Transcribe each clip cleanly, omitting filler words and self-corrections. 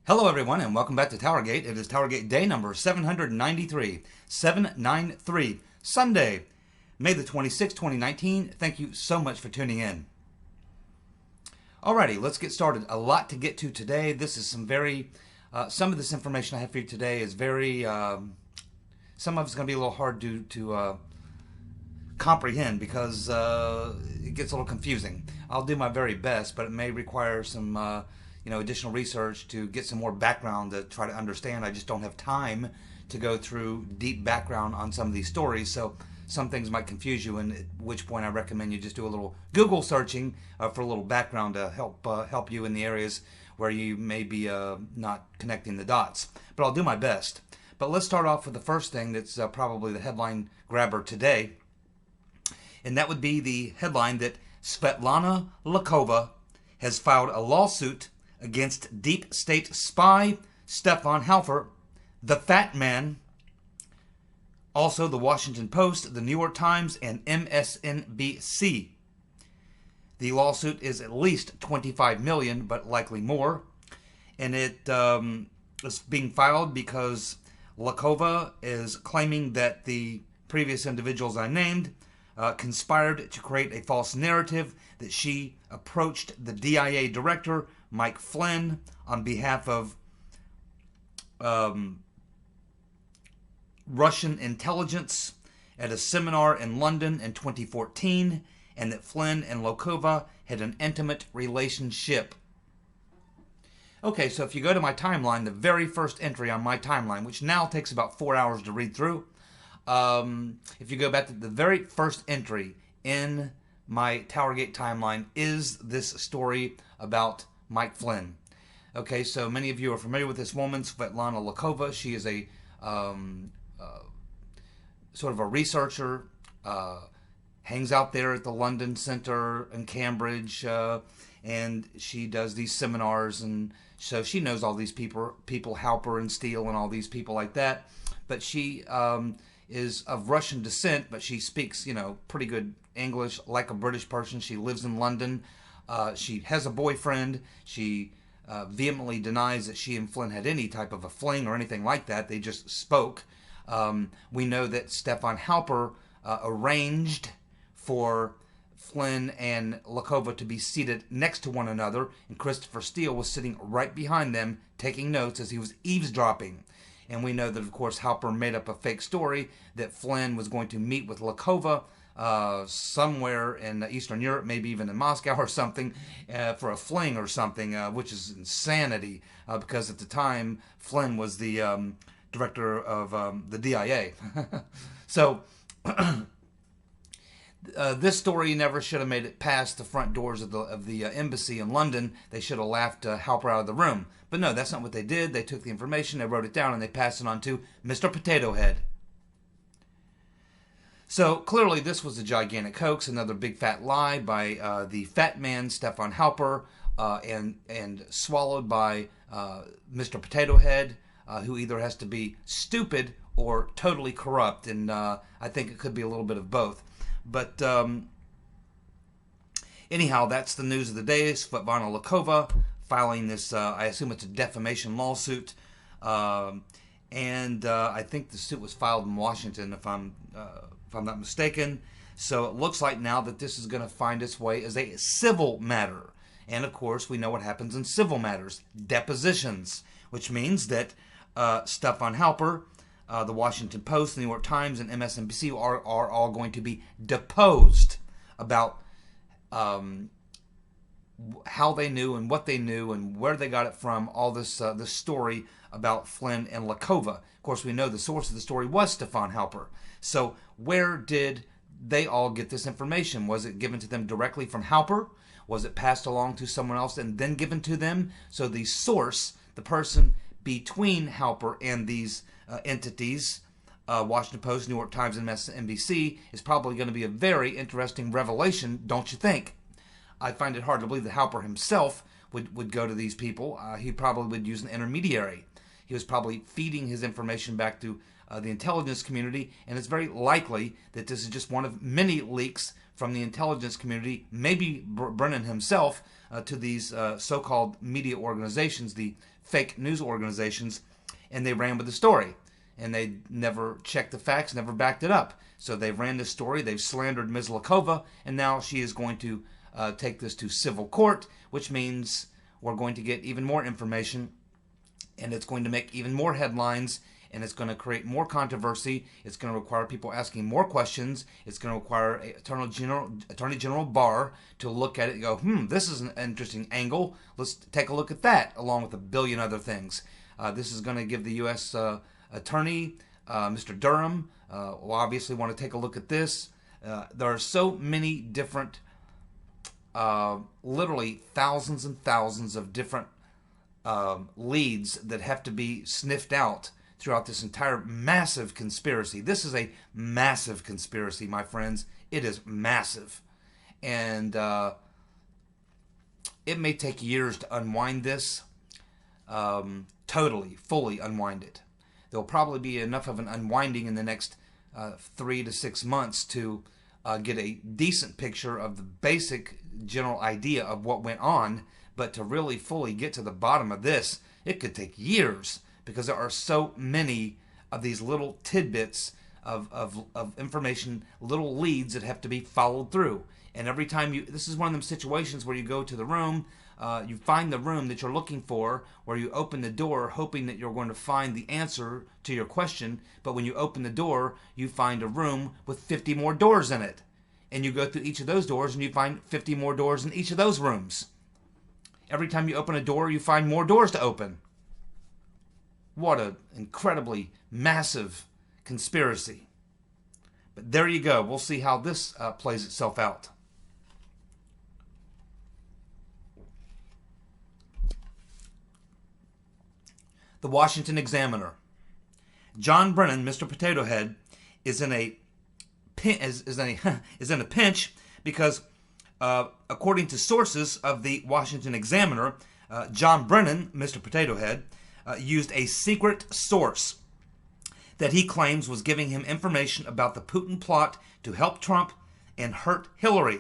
Hello everyone and welcome back to TowerGate. It is TowerGate day number 793, 793, Sunday, May the 26th, 2019. Thank you so much for tuning in. Alrighty, let's get started. A lot to get to today. This is some of this information I have for you today is some of it's going to be a little hard to comprehend because it gets a little confusing. I'll do my very best, but it may require some additional research to get some more background to try to understand. I just don't have time to go through deep background on some of these stories, so some things might confuse you, and at which point I recommend you just do a little Google searching for a little background to help you in the areas where you may be not connecting the dots. But I'll do my best. But let's start off with the first thing that's probably the headline grabber today, and that would be the headline that Svetlana Lakova has filed a lawsuit against deep state spy Stefan Halper, the Fat Man, also the Washington Post, the New York Times, and MSNBC. The lawsuit is at least $25 million, but likely more, and it is being filed because Lakova is claiming that the previous individuals I named conspired to create a false narrative that she approached the DIA director, Mike Flynn, on behalf of Russian intelligence at a seminar in London in 2014, and that Flynn and Lakova had an intimate relationship. Okay, so if you go to my timeline, the very first entry on my timeline, which now takes about 4 hours to read through, if you go back to the very first entry in my TowerGate timeline is this story about Mike Flynn. Okay, so many of you are familiar with this woman, Svetlana Lakova. She is a sort of a researcher, hangs out there at the London Center in Cambridge, and she does these seminars, and so she knows all these people Halper and Steele and all these people like that. But she is of Russian descent, but she speaks, pretty good English like a British person. She lives in London. She has a boyfriend. She vehemently denies that she and Flynn had any type of a fling or anything like that. They just spoke. We know that Stefan Halper arranged for Flynn and Lakova to be seated next to one another, and Christopher Steele was sitting right behind them taking notes as he was eavesdropping. And we know that, of course, Halper made up a fake story that Flynn was going to meet with Lakova somewhere in Eastern Europe, maybe even in Moscow or something, for a fling or something, which is insanity, because at the time, Flynn was the director of the DIA. So, this story never should have made it past the front doors of the embassy in London. They should have laughed Halper out of the room. But no, that's not what they did. They took the information, they wrote it down, and they passed it on to Mr. Potato Head. So clearly this was a gigantic hoax, another big fat lie by the fat man, Stefan Halper, and swallowed by Mr. Potato Head, who either has to be stupid or totally corrupt, and I think it could be a little bit of both. But anyhow, that's the news of the day. Svetlana Lakova filing this, I assume it's a defamation lawsuit, and I think the suit was filed in Washington, if I'm not mistaken. So it looks like now that this is going to find its way as a civil matter. And of course, we know what happens in civil matters: depositions, which means that Stefan Halper, the Washington Post, the New York Times, and MSNBC are all going to be deposed about how they knew and what they knew and where they got it from, all this story about Flynn and Lakova. Of course, we know the source of the story was Stefan Halper. So where did they all get this information? Was it given to them directly from Halper? Was it passed along to someone else and then given to them? So the source, the person between Halper and these entities, Washington Post, New York Times, and MSNBC, is probably going to be a very interesting revelation, don't you think? I find it hard to believe that Halper himself would go to these people. He probably would use an intermediary. He was probably feeding his information back to the intelligence community, and it's very likely that this is just one of many leaks from the intelligence community, maybe Brennan himself, to these so-called media organizations, the fake news organizations, and they ran with the story. And they never checked the facts, never backed it up. So they ran this story, they've slandered Ms. Lakova, and now she is going to take this to civil court, which means we're going to get even more information, and it's going to make even more headlines, and it's going to create more controversy. It's going to require people asking more questions. It's going to require Attorney General Barr to look at it and go, this is an interesting angle. Let's take a look at that, along with a billion other things. This is going to give the U.S. Attorney, Mr. Durham, will obviously want to take a look at this. There are so many different, literally thousands and thousands of different leads that have to be sniffed out throughout this entire massive conspiracy. This is a massive conspiracy, my friends. It is massive. And it may take years to unwind this, totally, fully unwind it. There'll probably be enough of an unwinding in the next 3 to 6 months to get a decent picture of the basic general idea of what went on, but to really fully get to the bottom of this, it could take years, because there are so many of these little tidbits of information, little leads that have to be followed through. And every time this is one of them situations where you go to the room, you find the room that you're looking for, where you open the door hoping that you're going to find the answer to your question, but when you open the door, you find a room with 50 more doors in it. And you go through each of those doors and you find 50 more doors in each of those rooms. Every time you open a door, you find more doors to open. What an incredibly massive conspiracy. But there you go. We'll see how this plays itself out. The Washington Examiner. John Brennan, Mr. Potato Head, is in a pinch because, according to sources of the Washington Examiner, John Brennan, Mr. Potato Head, used a secret source that he claims was giving him information about the Putin plot to help Trump and hurt Hillary.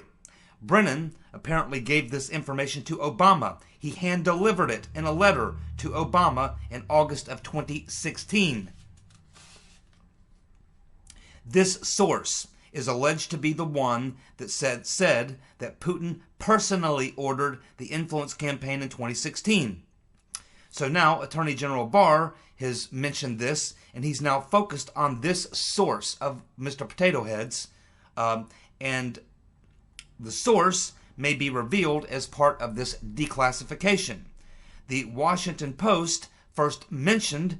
Brennan apparently gave this information to Obama. He hand-delivered it in a letter to Obama in August of 2016. This source is alleged to be the one that said that Putin personally ordered the influence campaign in 2016. So now Attorney General Barr has mentioned this, and he's now focused on this source of Mr. Potato Head's, and the source may be revealed as part of this declassification. The Washington Post first mentioned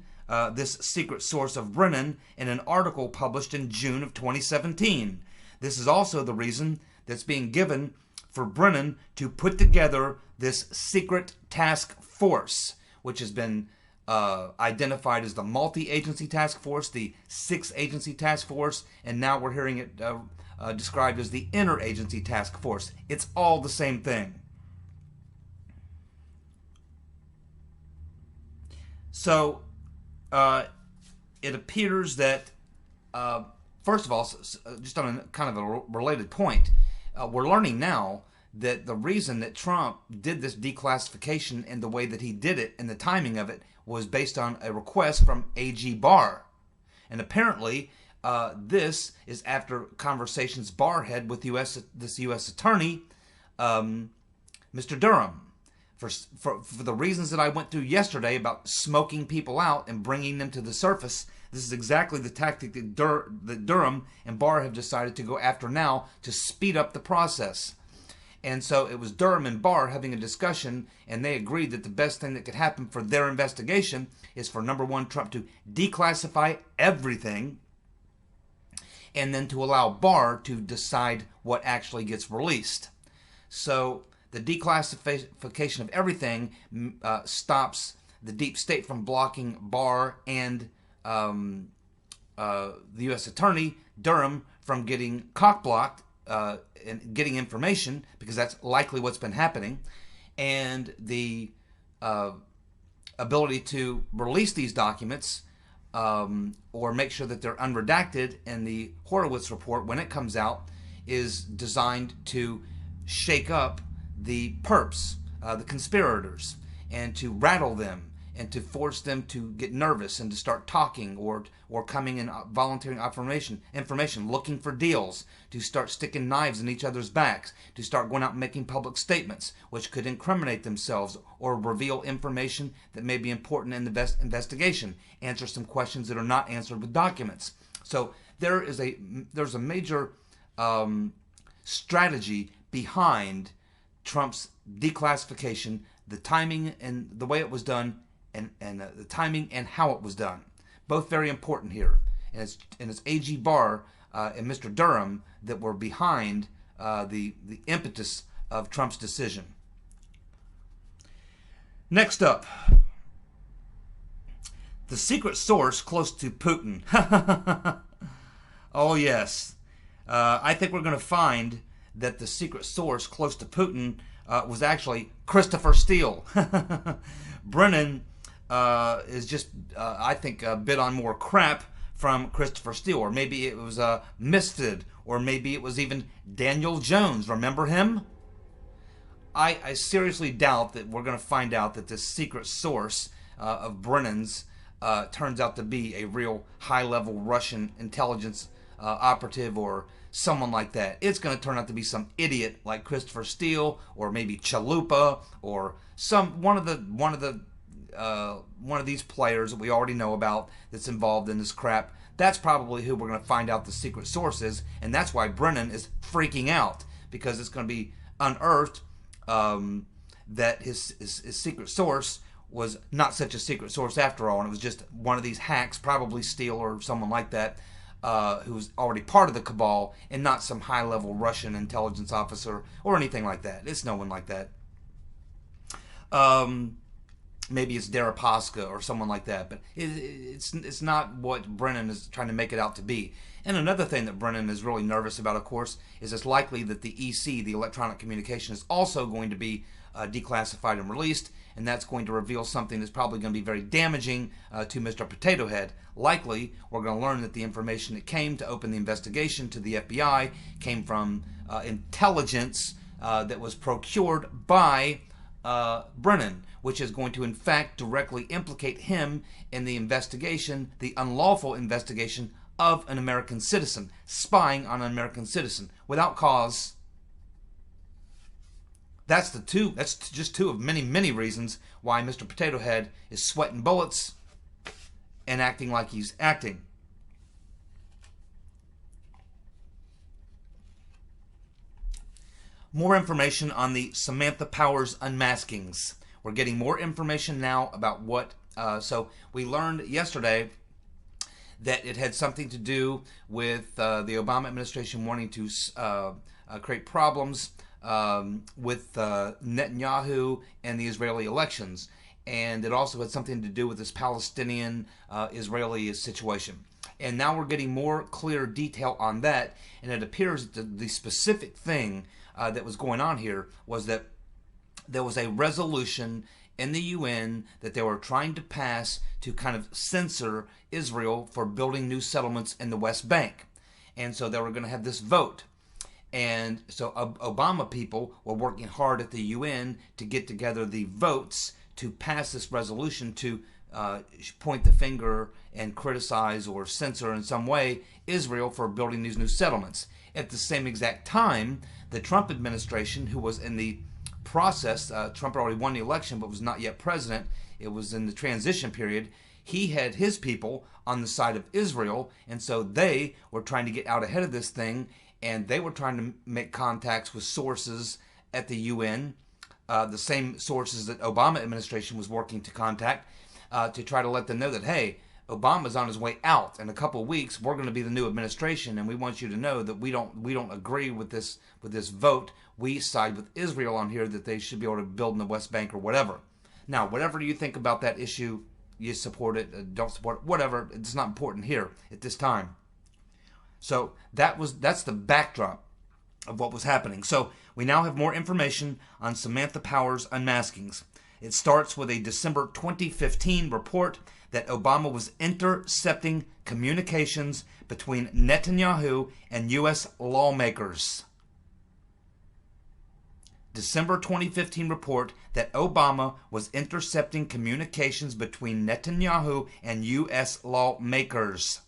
this secret source of Brennan in an article published in June of 2017. This is also the reason that's being given for Brennan to put together this secret task force, which has been identified as the multi-agency task force, the 6-agency task force, and now we're hearing it described as the interagency task force. It's all the same thing. So it appears that, first of all, just on a kind of a related point, we're learning now that the reason that Trump did this declassification in the way that he did it and the timing of it was based on a request from AG Barr. And apparently, this is after conversations Barr had with this U.S. attorney, Mr. Durham. For the reasons that I went through yesterday about smoking people out and bringing them to the surface, this is exactly the tactic that Durham and Barr have decided to go after now to speed up the process. And so it was Durham and Barr having a discussion, and they agreed that the best thing that could happen for their investigation is for, number one, Trump to declassify everything, and then to allow Barr to decide what actually gets released. So the declassification of everything stops the deep state from blocking Barr and the U.S. Attorney, Durham, from getting cock-blocked and getting information, because that's likely what's been happening, and the ability to release these documents or make sure that they're unredacted in the Horowitz report when it comes out is designed to shake up the perps, the conspirators, and to rattle them and to force them to get nervous and to start talking or coming in volunteering information, looking for deals, to start sticking knives in each other's backs, to start going out and making public statements which could incriminate themselves or reveal information that may be important in the investigation, answer some questions that are not answered with documents. So there's a major strategy behind Trump's declassification, the timing and the way it was done, and the timing and how it was done. Both very important here. And it's A.G. Barr and Mr. Durham that were behind the impetus of Trump's decision. Next up, the secret source close to Putin. Oh yes. I think we're going to find that the secret source close to Putin was actually Christopher Steele. Brennan is just, I think, a bit on more crap from Christopher Steele. Or maybe it was Misfit, or maybe it was even Daniel Jones. Remember him? I seriously doubt that we're going to find out that this secret source of Brennan's turns out to be a real high-level Russian intelligence operative or someone like that. It's going to turn out to be some idiot like Christopher Steele, or maybe Chalupa, or one of these players that we already know about that's involved in this crap. That's probably who we're going to find out the secret source is, and that's why Brennan is freaking out, because it's going to be unearthed that his secret source was not such a secret source after all, and it was just one of these hacks, probably Steele or someone like that, who was already part of the cabal, and not some high-level Russian intelligence officer or anything like that. It's no one like that. Maybe it's Deripaska or someone like that, but it's not what Brennan is trying to make it out to be. And another thing that Brennan is really nervous about, of course, is it's likely that the EC, the electronic communication, is also going to be declassified and released, and that's going to reveal something that's probably going to be very damaging to Mr. Potato Head. Likely, we're going to learn that the information that came to open the investigation to the FBI came from intelligence that was procured by Brennan, which is going to in fact directly implicate him in the investigation, the unlawful investigation of an American citizen, spying on an American citizen without cause. That's just two of many, many reasons why Mr. Potato Head is sweating bullets and acting like he's acting. More information on the Samantha Powers unmaskings. We're getting more information now about what, so we learned yesterday that it had something to do with the Obama administration wanting to create problems with Netanyahu and the Israeli elections. And it also had something to do with this Palestinian-Israeli situation. And now we're getting more clear detail on that, and it appears that the specific thing that was going on here was that there was a resolution in the UN that they were trying to pass to kind of censor Israel for building new settlements in the West Bank. And so they were going to have this vote. And so Obama people were working hard at the UN to get together the votes to pass this resolution to point the finger and criticize or censor in some way Israel for building these new settlements. At the same exact time, the Trump administration, who was in the process, Trump already won the election but was not yet president, it was in the transition period, he had his people on the side of Israel, and so they were trying to get out ahead of this thing, and they were trying to make contacts with sources at the UN, the same sources that Obama administration was working to contact, to try to let them know that, hey, Obama's on his way out. In a couple of weeks, we're going to be the new administration, and we want you to know that we don't agree with this vote. We side with Israel on here, that they should be able to build in the West Bank or whatever. Now, whatever you think about that issue, you support it, don't support it, whatever. It's not important here at this time. So that's the backdrop of what was happening. So we now have more information on Samantha Powers' unmaskings. It starts with a December 2015 report that Obama was intercepting communications between Netanyahu and U.S. lawmakers. December 2015 report that Obama was intercepting communications between Netanyahu and U.S. lawmakers.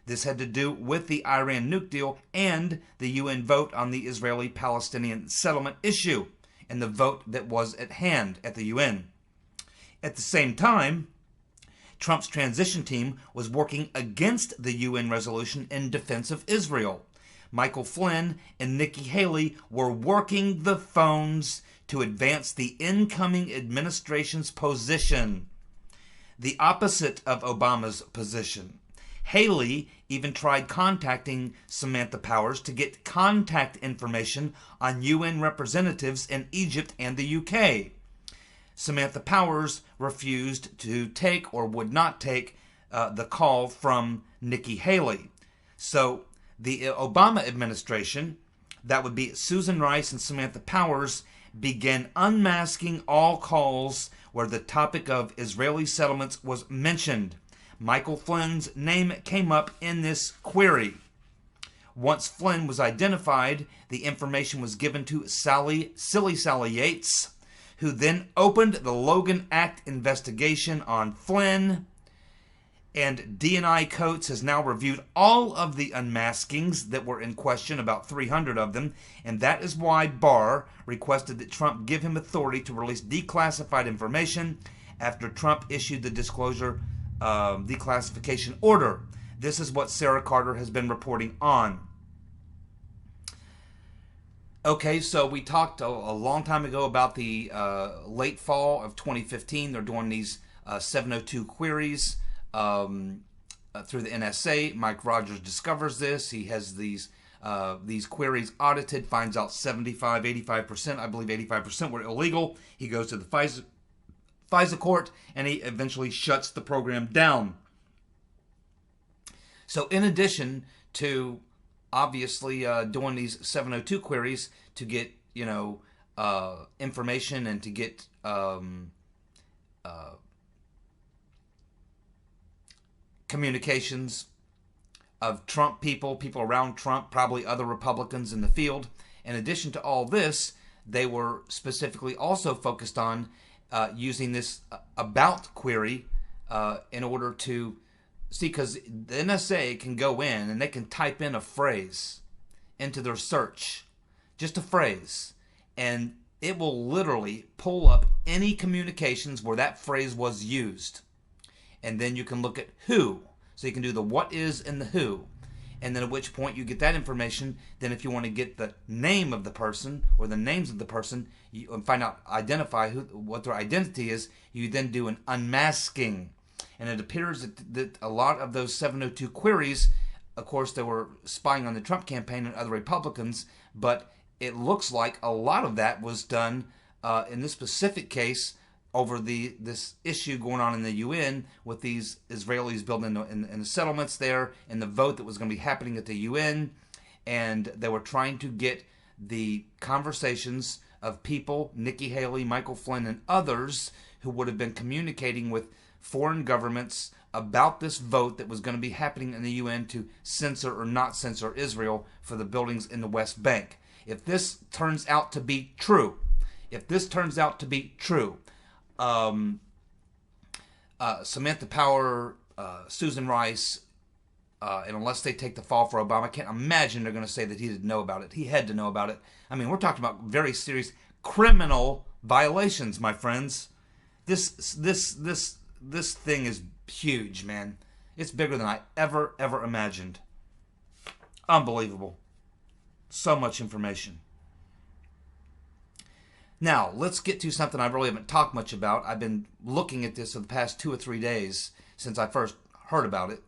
This had to do with the Iran nuke deal and the UN vote on the Israeli-Palestinian settlement issue, and the vote that was at hand at the UN. At the same time, Trump's transition team was working against the UN resolution in defense of Israel. Michael Flynn and Nikki Haley were working the phones to advance the incoming administration's position, the opposite of Obama's position. Haley even tried contacting Samantha Powers to get contact information on UN representatives in Egypt and the UK. Samantha Powers refused to take or would not take the call from Nikki Haley. So the Obama administration, that would be Susan Rice and Samantha Powers, began unmasking all calls where the topic of Israeli settlements was mentioned. Michael Flynn's name came up in this query. Once Flynn was identified, the information was given to Silly Sally Yates, who then opened the Logan Act investigation on Flynn. And D&I Coates has now reviewed all of the unmaskings that were in question, about 300 of them, and that is why Barr requested that Trump give him authority to release declassified information after Trump issued the disclosure declassification order. This is what Sarah Carter has been reporting on. Okay, so we talked a long time ago about the late fall of 2015. They're doing these 702 queries through the NSA. Mike Rogers discovers this. He has these queries audited, finds out 85%, I believe 85% were illegal. He goes to the FISA court, and he eventually shuts the program down. So in addition to obviously doing these 702 queries to get, information and to get communications of Trump people around Trump, probably other Republicans in the field. In addition to all this, they were specifically also focused on using this about query in order to see, because the NSA can go in and they can type in a phrase into their search, just a phrase, and it will literally pull up any communications where that phrase was used. And then you can look at who. So you can do the what is and the who. And then at which point you get that information. Then if you want to get the name of the person or the names of the person, you find out, identify what their identity is, you then do an unmasking. And it appears that a lot of those 702 queries, of course, they were spying on the Trump campaign and other Republicans, but it looks like a lot of that was done in this specific case over this issue going on in the UN with these Israelis building in the settlements there, and the vote that was going to be happening at the UN. And they were trying to get the conversations of people, Nikki Haley, Michael Flynn, and others who would have been communicating with foreign governments about this vote that was going to be happening in the UN to censor or not censor Israel for the buildings in the West Bank. If this turns out to be true, Samantha Power, Susan Rice, and unless they take the fall for Obama, I can't imagine they're going to say that he didn't know about it. He had to know about it. I mean, we're talking about very serious criminal violations, my friends. This thing is huge, man. It's bigger than I ever imagined. Unbelievable. So much information. Now, let's get to something I really haven't talked much about. I've been looking at this for the past 2 or 3 days since I first heard about it.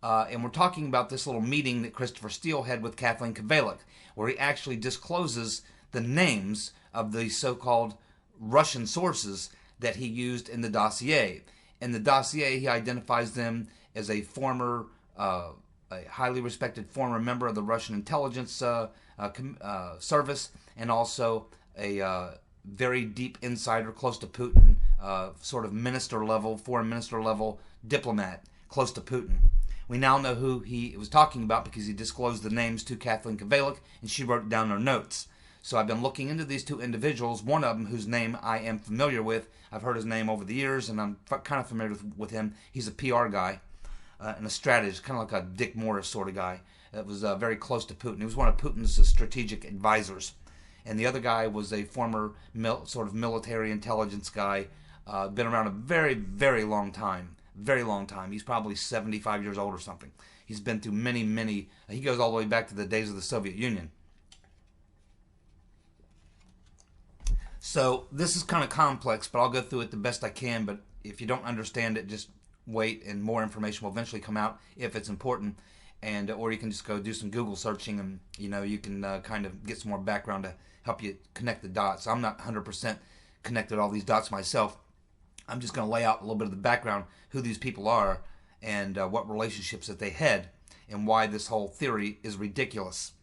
And we're talking about this little meeting that Christopher Steele had with Kathleen Kvalik, where he actually discloses the names of the so-called Russian sources that he used in the dossier. In the dossier, he identifies them as a former, a highly respected former member of the Russian intelligence service, and also a very deep insider close to Putin, sort of minister level, foreign minister level diplomat close to Putin. We now know who he was talking about because he disclosed the names to Kathleen Kvalik, and she wrote it down in her notes. So I've been looking into these two individuals, one of them whose name I am familiar with. I've heard his name over the years, and I'm kind of familiar with him. He's a PR guy and a strategist, kind of like a Dick Morris sort of guy. That was very close to Putin. He was one of Putin's strategic advisors. And the other guy was a former sort of military intelligence guy, been around a very, very long time. Very long time. He's probably 75 years old or something. He's been through many, he goes all the way back to the days of the Soviet Union. So this is kind of complex, but I'll go through it the best I can. But if you don't understand it, just wait, and more information will eventually come out if it's important. And or you can just go do some Google searching, and you can kind of get some more background to help you connect the dots. I'm not 100% connected all these dots myself. I'm just going to lay out a little bit of the background, who these people are, and what relationships that they had, and why this whole theory is ridiculous.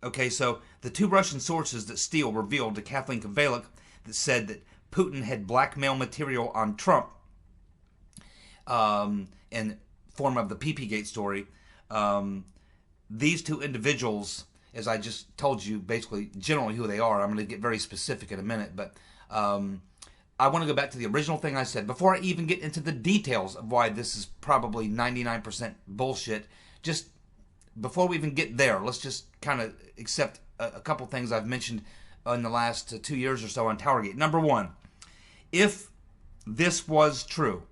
Okay, so the two Russian sources that Steele revealed to Kathleen Kvalik that said that Putin had blackmail material on Trump in form of the PP-Gate story. These two individuals, as I just told you, basically generally who they are. I'm going to get very specific in a minute, but I want to go back to the original thing I said before I even get into the details of why this is probably 99% bullshit. Just before we even get there, let's just kind of accept a couple things I've mentioned in the last 2 years or so on TowerGate. Number one, if this was true,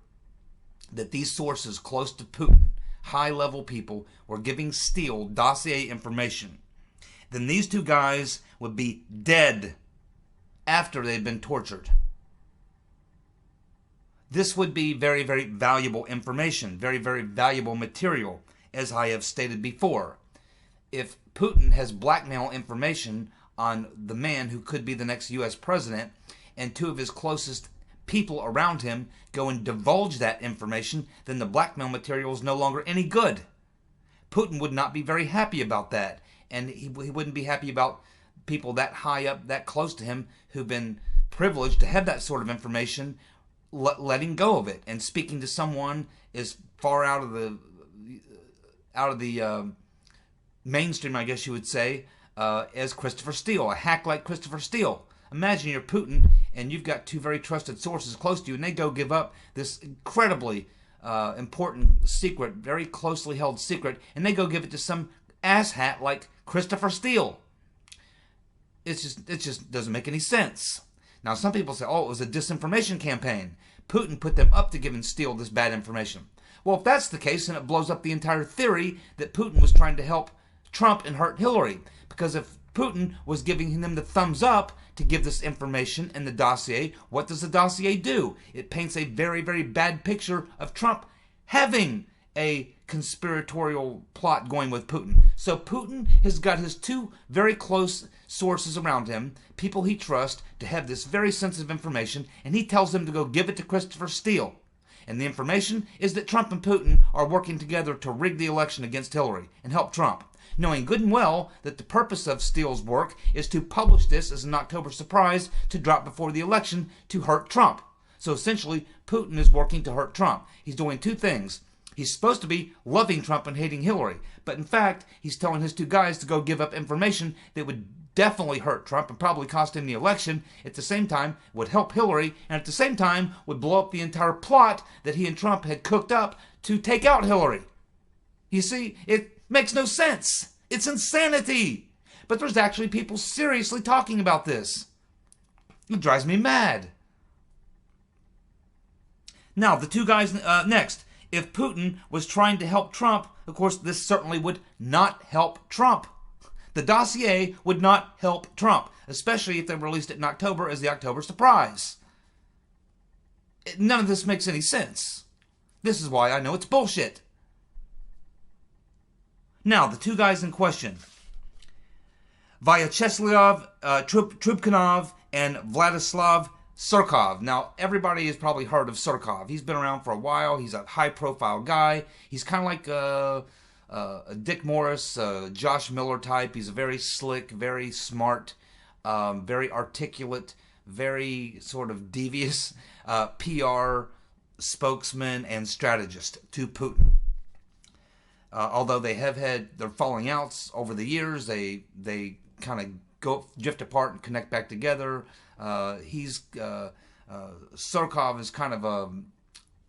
that these sources close to Putin, high-level people, were giving Steele dossier information, then these two guys would be dead after they'd been tortured. This would be very, very valuable information, very, very valuable material, as I have stated before. If Putin has blackmail information on the man who could be the next U.S. president, and two of his closest people around him go and divulge that information, then the blackmail material is no longer any good. Putin would not be very happy about that, and he wouldn't be happy about people that high up, that close to him, who've been privileged to have that sort of information, letting go of it and speaking to someone as far out of the mainstream, I guess you would say, as Christopher Steele, a hack like Christopher Steele. Imagine you're Putin and you've got two very trusted sources close to you, and they go give up this incredibly important secret, very closely held secret, and they go give it to some asshat like Christopher Steele. It just doesn't make any sense. Now, some people say, oh, it was a disinformation campaign. Putin put them up to giving Steele this bad information. Well, if that's the case, then it blows up the entire theory that Putin was trying to help Trump and hurt Hillary. Because if Putin was giving them the thumbs up to give this information in the dossier, what does the dossier do? It paints a very, very bad picture of Trump having a conspiratorial plot going with Putin. So Putin has got his two very close sources around him, people he trusts, to have this very sensitive information, and he tells them to go give it to Christopher Steele. And the information is that Trump and Putin are working together to rig the election against Hillary and help Trump, knowing good and well that the purpose of Steele's work is to publish this as an October surprise to drop before the election to hurt Trump. So essentially, Putin is working to hurt Trump. He's doing two things. He's supposed to be loving Trump and hating Hillary, but in fact, he's telling his two guys to go give up information that would definitely hurt Trump and probably cost him the election, at the same time would help Hillary, and at the same time would blow up the entire plot that he and Trump had cooked up to take out Hillary. You see, it makes no sense. It's insanity. But there's actually people seriously talking about this. It drives me mad. Now, the two guys next. If Putin was trying to help Trump, of course, this certainly would not help Trump. The dossier would not help Trump, especially if they released it in October as the October surprise. None of this makes any sense. This is why I know it's bullshit. Now, the two guys in question, Vyacheslav Trubkanov and Vladislav Surkov. Now, everybody has probably heard of Surkov. He's been around for a while. He's a high-profile guy. He's kind of like a Dick Morris, Josh Miller type. He's a very slick, very smart, very articulate, very sort of devious PR spokesman and strategist to Putin. Although they have had their falling outs over the years, they kind of drift apart and connect back together. Surkov is kind of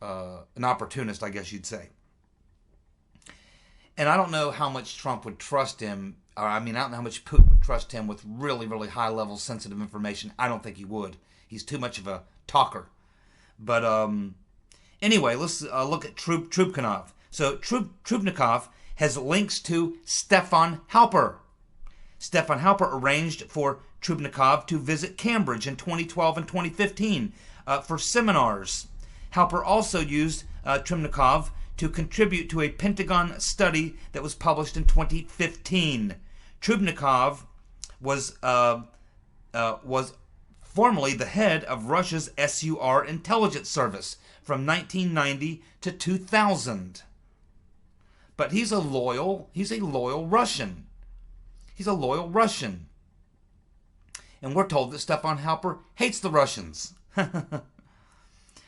an opportunist, I guess you'd say. And I don't know how much Trump would trust him. I don't know how much Putin would trust him with really, really high-level sensitive information. I don't think he would. He's too much of a talker. But anyway, let's look at Trubkanov. So Trubnikov has links to Stefan Halper. Stefan Halper arranged for Trubnikov to visit Cambridge in 2012 and 2015 for seminars. Halper also used Trubnikov to contribute to a Pentagon study that was published in 2015. Trubnikov was formerly the head of Russia's SUR intelligence service from 1990 to 2000. But he's a loyal Russian. He's a loyal Russian. And we're told that Stefan Halper hates the Russians.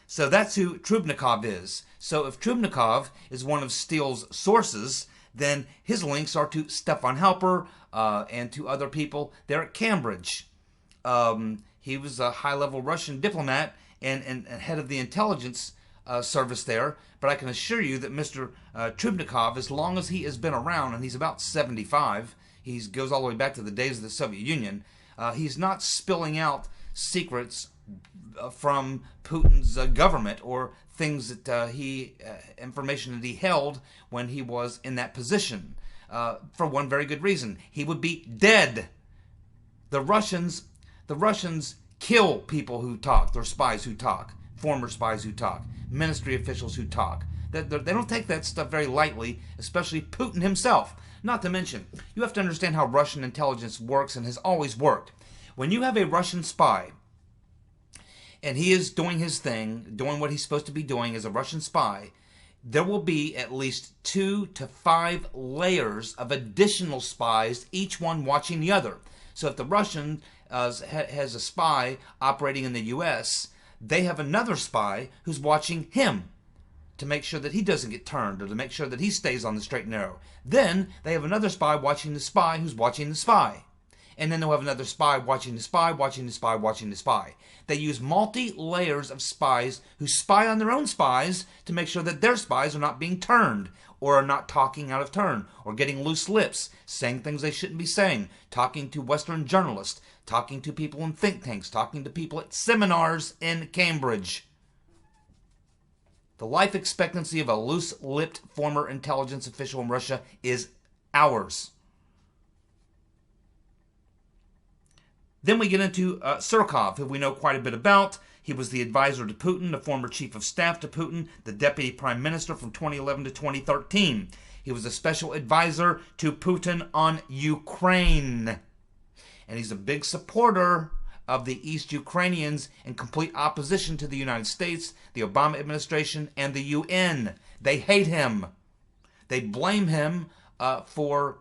So that's who Trubnikov is. So if Trubnikov is one of Steele's sources, then his links are to Stefan Halper and to other people there at Cambridge. He was a high-level Russian diplomat and head of the intelligence service there. But I can assure you that Mr. Trubnikov, as long as he has been around, and he's about 75, he goes all the way back to the days of the Soviet Union, he's not spilling out secrets from Putin's government or things that information that he held when he was in that position. For one very good reason. He would be dead. The Russians kill people who talk. They're spies who talk. Former spies who talk. Ministry officials who talk. They don't take that stuff very lightly, especially Putin himself. Not to mention, you have to understand how Russian intelligence works and has always worked. When you have a Russian spy, and he is doing his thing, doing what he's supposed to be doing as a Russian spy, there will be at least 2 to 5 layers of additional spies, each one watching the other. So if the Russian has a spy operating in the U.S., they have another spy who's watching him to make sure that he doesn't get turned or to make sure that he stays on the straight and narrow. Then they have another spy watching the spy who's watching the spy. And then they'll have another spy watching the spy, watching the spy, watching the spy. They use multi-layers of spies who spy on their own spies to make sure that their spies are not being turned or are not talking out of turn or getting loose lips, saying things they shouldn't be saying, talking to Western journalists, talking to people in think tanks, talking to people at seminars in Cambridge. The life expectancy of a loose-lipped former intelligence official in Russia is hours. Then we get into Surkov, who we know quite a bit about. He was the advisor to Putin, the former chief of staff to Putin, the deputy prime minister from 2011 to 2013. He was a special advisor to Putin on Ukraine. And he's a big supporter of the East Ukrainians in complete opposition to the United States, the Obama administration, and the UN. They hate him. They blame him for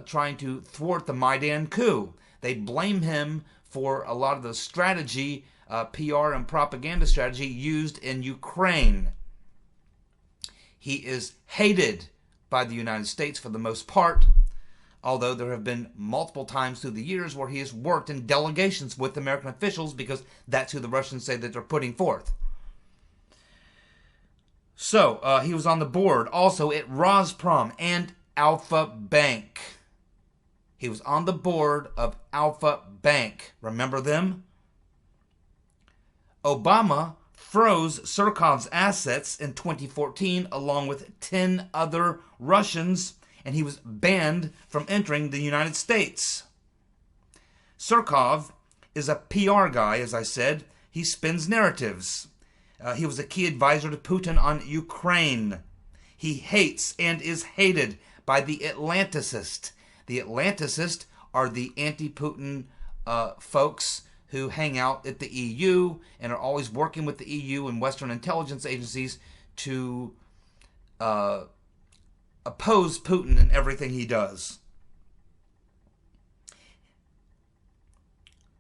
trying to thwart the Maidan coup. They blame him for a lot of the strategy, PR and propaganda strategy used in Ukraine. He is hated by the United States for the most part, although there have been multiple times through the years where he has worked in delegations with American officials because that's who the Russians say that they're putting forth. So, he was on the board also at Rosprom and Alpha Bank. He was on the board of Alpha Bank. Remember them? Obama froze Surkov's assets in 2014 along with 10 other Russians, and he was banned from entering the United States. Surkov is a PR guy, as I said. He spins narratives. He was a key advisor to Putin on Ukraine. He hates and is hated by the Atlanticists. The Atlanticists are the anti-Putin folks who hang out at the EU and are always working with the EU and Western intelligence agencies to oppose Putin in everything he does.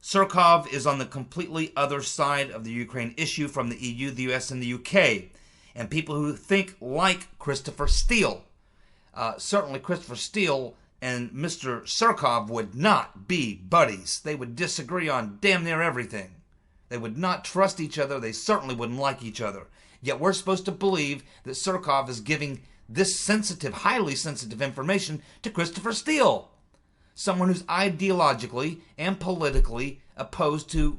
Surkov is on the completely other side of the Ukraine issue from the EU, the US, and the UK. And people who think like Christopher Steele, certainly Christopher Steele and Mr. Surkov would not be buddies. They would disagree on damn near everything. They would not trust each other. They certainly wouldn't like each other. Yet we're supposed to believe that Surkov is giving this sensitive, highly sensitive information to Christopher Steele, someone who's ideologically and politically opposed to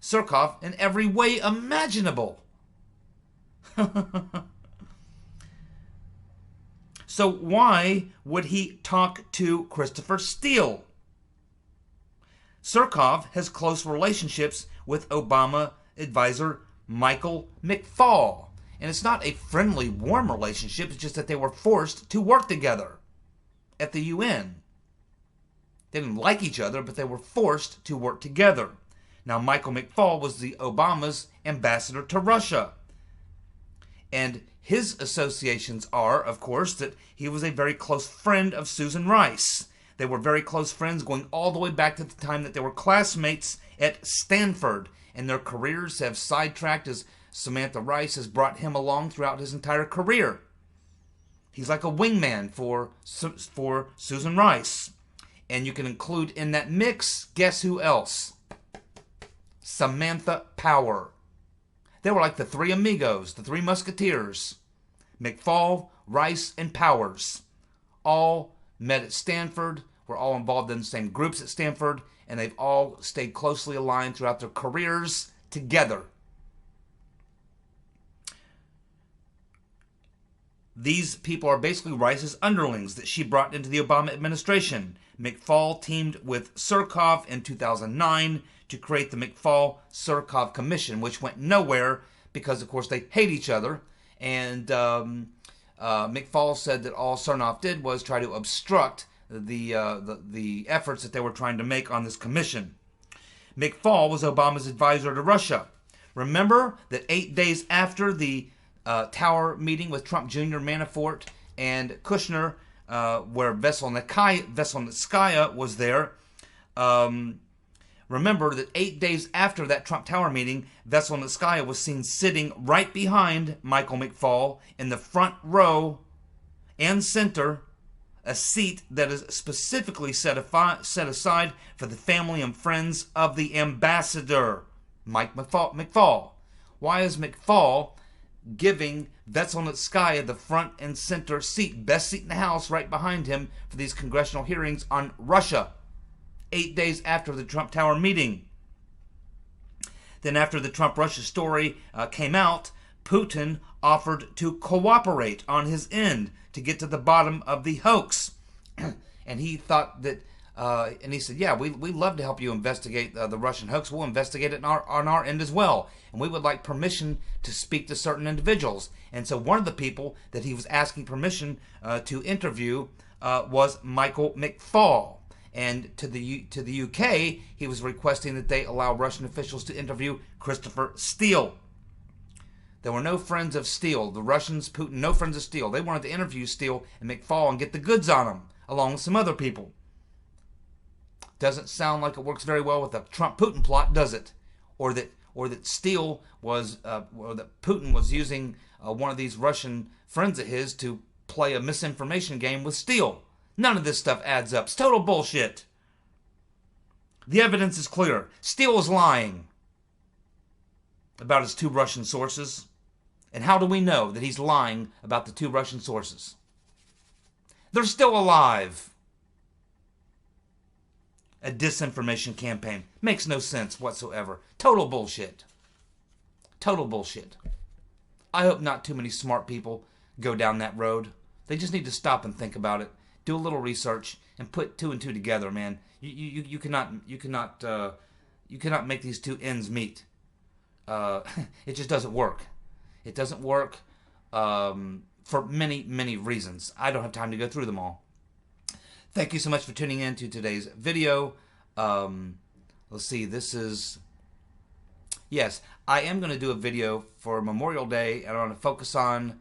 Surkov in every way imaginable. So why would he talk to Christopher Steele? Surkov has close relationships with Obama advisor Michael McFaul. And it's not a friendly, warm relationship. It's just that they were forced to work together at the UN. They didn't like each other, but they were forced to work together. Now, Michael McFaul was the Obama's ambassador to Russia. And his associations are, of course, that he was a very close friend of Susan Rice. They were very close friends going all the way back to the time that they were classmates at Stanford. And their careers have sidetracked as Samantha Rice has brought him along throughout his entire career. He's like a wingman for Susan Rice. And you can include in that mix, guess who else? Samantha Power. They were like the three amigos, the three musketeers. McFaul, Rice, and Powers. All met at Stanford, were all involved in the same groups at Stanford, and they've all stayed closely aligned throughout their careers together. These people are basically Rice's underlings that she brought into the Obama administration. McFaul teamed with Surkov in 2009 to create the McFaul-Surkov Commission, which went nowhere because, of course, they hate each other. And McFaul said that all Surkov did was try to obstruct the efforts that they were trying to make on this commission. McFaul was Obama's advisor to Russia. Remember that 8 days after the Tower meeting with Trump Jr., Manafort, and Kushner, where Veselnitskaya was there, remember that 8 days after that Trump Tower meeting, Veselnitskaya was seen sitting right behind Michael McFaul in the front row and center, a seat that is specifically set aside for the family and friends of the ambassador, Mike McFaul. Why is McFaul giving Veselnitskaya the front and center seat, best seat in the House, right behind him for these congressional hearings on Russia, 8 days after the Trump Tower meeting? Then after the Trump-Russia story came out, Putin offered to cooperate on his end to get to the bottom of the hoax. And he thought that, and he said, yeah, we'd love to help you investigate the Russian hoax. We'll investigate it on our end as well. And we would like permission to speak to certain individuals. And so one of the people that he was asking permission to interview was Michael McFaul. And to the UK, he was requesting that they allow Russian officials to interview Christopher Steele. There were no friends of Steele. The Russians, Putin, no friends of Steele. They wanted to interview Steele and McFaul and get the goods on him, along with some other people. Doesn't sound like it works very well with the Trump-Putin plot, does it? Or that Steele was, or that Putin was using one of these Russian friends of his to play a misinformation game with Steele. None of this stuff adds up. It's total bullshit. The evidence is clear. Steele is lying about his two Russian sources. And how do we know that he's lying about the two Russian sources? They're still alive. A disinformation campaign. Makes no sense whatsoever. Total bullshit. Total bullshit. I hope not too many smart people go down that road. They just need to stop and think about it. Do a little research and put two and two together, man. You cannot make these two ends meet. It just doesn't work. It doesn't work for many, many reasons. I don't have time to go through them all. Thank you so much for tuning in to today's video. Let's see, this is... Yes, I am going to do a video for Memorial Day, and I want to focus on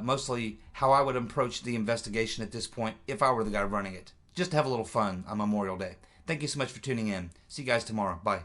mostly how I would approach the investigation at this point if I were the guy running it. Just to have a little fun on Memorial Day. Thank you so much for tuning in. See you guys tomorrow. Bye.